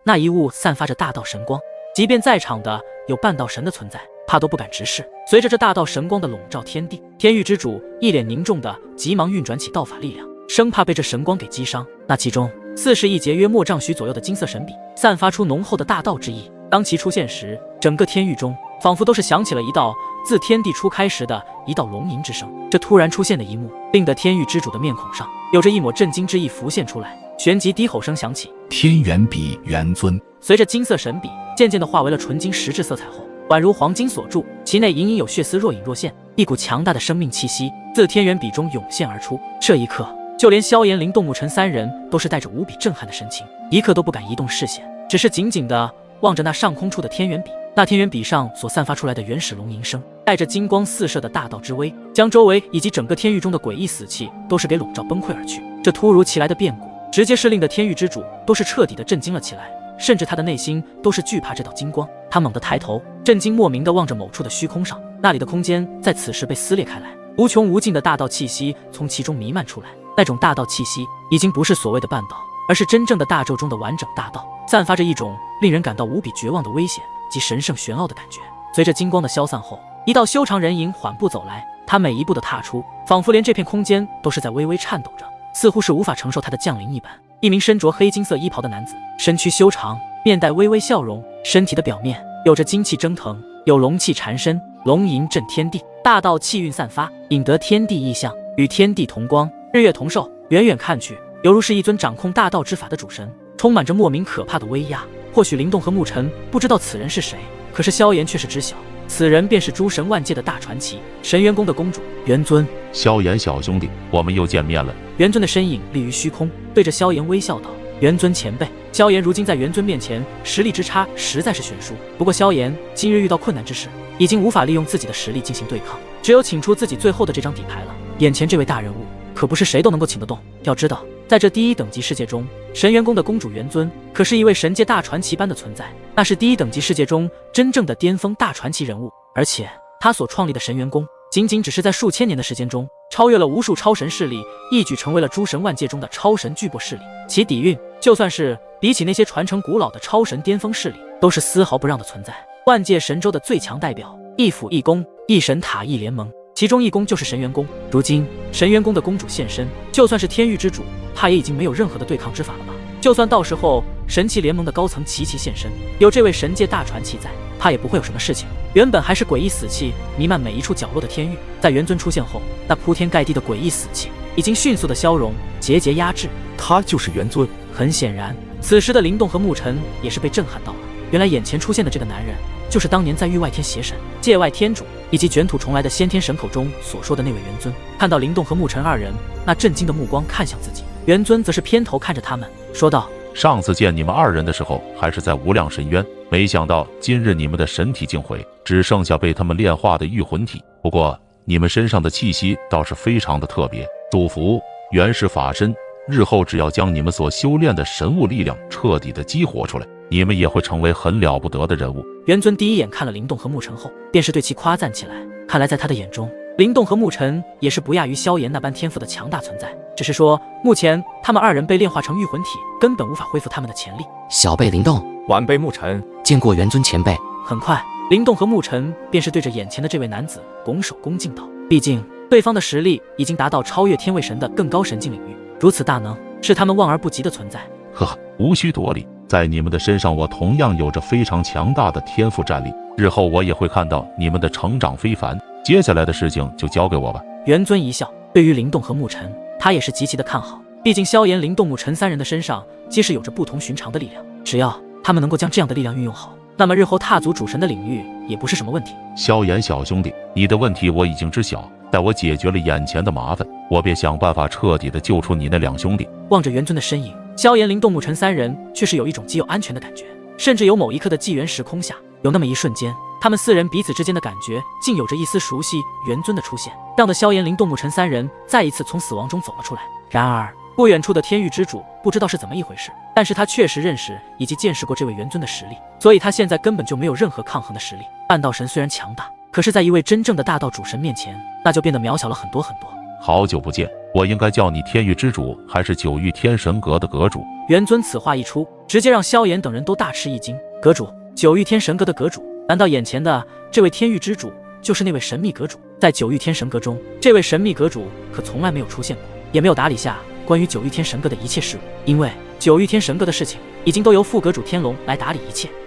那一物散发着大道神光，即便在场的有半道神的存在，他都不敢直视。随着这大道神光的笼罩天地，天域之主一脸凝重的急忙运转起道法力量，生怕被这神光给击伤。那其中40亿节约莫丈许左右的金色神笔，散发出浓厚的大道之意。当其出现时，整个天域中仿佛都是响起了一道自天地初开时的一道龙吟之声。这突然出现的一幕，令得天域之主的面孔上有着一抹震惊之意浮现出来，旋即低吼声响起：“天元笔元尊！”随着金色神笔渐渐地化为了纯金实质色彩后，宛如黄金所铸，其内隐隐有血丝若隐若现，一股强大的生命气息自天元笔中涌现而出。这一刻，就连萧炎、灵动木尘三人都是带着无比震撼的神情，一刻都不敢移动视线，只是紧紧地望着那上空处的天元笔。那天元笔上所散发出来的原始龙吟声，带着金光四射的大道之威，将周围以及整个天域中的诡异死气都是给笼罩崩溃而去。这突如其来的变故，直接是令的天域之主都是彻底的震惊了起来，甚至他的内心都是惧怕这道金光。他猛地抬头，震惊莫名地望着某处的虚空上，那里的空间在此时被撕裂开来，无穷无尽的大道气息从其中弥漫出来。那种大道气息已经不是所谓的半道，而是真正的大咒中的完整大道，散发着一种令人感到无比绝望的危险及神圣玄奥的感觉。随着金光的消散后，一道修长人影缓步走来，他每一步的踏出，仿佛连这片空间都是在微微颤抖着，似乎是无法承受他的降临一般。一名身着黑金色衣袍的男子，身躯修长，面带微微笑容，身体的表面有着精气蒸腾，有龙气缠身，龙吟震天地，大道气运散发，引得天地异象，与天地同光，日月同寿。远远看去，犹如是一尊掌控大道之法的主神，充满着莫名可怕的威压。或许灵动和沐尘不知道此人是谁，可是萧炎却是知晓，此人便是诸神万界的大传奇，神元宫的公主元尊。萧炎小兄弟，我们又见面了。元尊的身影立于虚空，对着萧炎微笑道：“元尊前辈。”萧炎如今在元尊面前实力之差实在是悬殊，不过萧炎今日遇到困难之时，已经无法利用自己的实力进行对抗，只有请出自己最后的这张底牌了。眼前这位大人物可不是谁都能够请得动。要知道，在这第一等级世界中，神元宫的公主元尊可是一位神界大传奇般的存在，那是第一等级世界中真正的巅峰大传奇人物。而且他所创立的神元宫，仅仅只是在数千年的时间中超越了无数超神势力，一举成为了诸神万界中的超神巨擘势力。其底蕴就算是比起那些传承古老的超神巅峰势力，都是丝毫不让的存在。万界神州的最强代表，一府一宫，一神塔一联盟，其中一宫就是神元宫。如今神元宫的公主现身，就算是天域之主，他也已经没有任何的对抗之法了吧？就算到时候神器联盟的高层齐齐现身，有这位神界大传奇在，他也不会有什么事情。原本还是诡异死气弥漫每一处角落的天域，在元尊出现后，那铺天盖地的诡异死气已经迅速的消融，节节压制。他就是元尊。很显然，此时的灵动和沐尘也是被震撼到了。原来眼前出现的这个男人，就是当年在域外天邪神、界外天主以及卷土重来的先天神口中所说的那位元尊。看到灵动和沐尘二人那震惊的目光看向自己，元尊则是偏头看着他们，说道：“上次见你们二人的时候，还是在无量深渊，没想到今日你们的神体竟毁，只剩下被他们炼化的御魂体。不过你们身上的气息倒是非常的特别，祝福原始法身，日后只要将你们所修炼的神物力量彻底的激活出来，你们也会成为很了不得的人物。”元尊第一眼看了灵动和沐尘后，便是对其夸赞起来。看来在他的眼中，灵动和沐尘也是不亚于萧炎那般天赋的强大存在，只是说目前他们二人被炼化成御魂体，根本无法恢复他们的潜力。小辈灵动，晚辈沐尘，见过元尊前辈。很快，灵动和沐尘便是对着眼前的这位男子拱手恭敬道，毕竟对方的实力已经达到超越天位神的更高神境领域，如此大能是他们望而不及的存在。呵，无需多礼，在你们的身上我同样有着非常强大的天赋战力，日后我也会看到你们的成长非凡，接下来的事情就交给我吧。元尊一笑，对于灵动和沐尘，他也是极其的看好，毕竟萧炎、灵动、沐尘三人的身上皆是有着不同寻常的力量，只要他们能够将这样的力量运用好，那么日后踏足主神的领域也不是什么问题。萧炎小兄弟，你的问题我已经知晓，待我解决了眼前的麻烦，我便想办法彻底的救出你那两兄弟。望着元尊的身影，萧炎、灵动、沐尘三人却是有一种极有安全的感觉，甚至有某一刻的纪元时空下，有那么一瞬间，他们四人彼此之间的感觉竟有着一丝熟悉。元尊的出现，让得萧炎、灵动、沐尘三人再一次从死亡中走了出来。然而不远处的天域之主不知道是怎么一回事，但是他确实认识以及见识过这位元尊的实力，所以他现在根本就没有任何抗衡的实力。半道神虽然强大，可是在一位真正的大道主神面前，那就变得渺小了很多很多。好久不见，我应该叫你天域之主，还是九域天神阁的阁主？元尊此话一出，直接让萧炎等人都大吃一惊。阁主，九域天神阁的阁主，难道眼前的这位天域之主就是那位神秘阁主？在九域天神阁中，这位神秘阁主可从来没有出现过，也没有打理下关于九域天神阁的一切事务，因为九域天神阁的事情已经都由副阁主天龙来打理一切。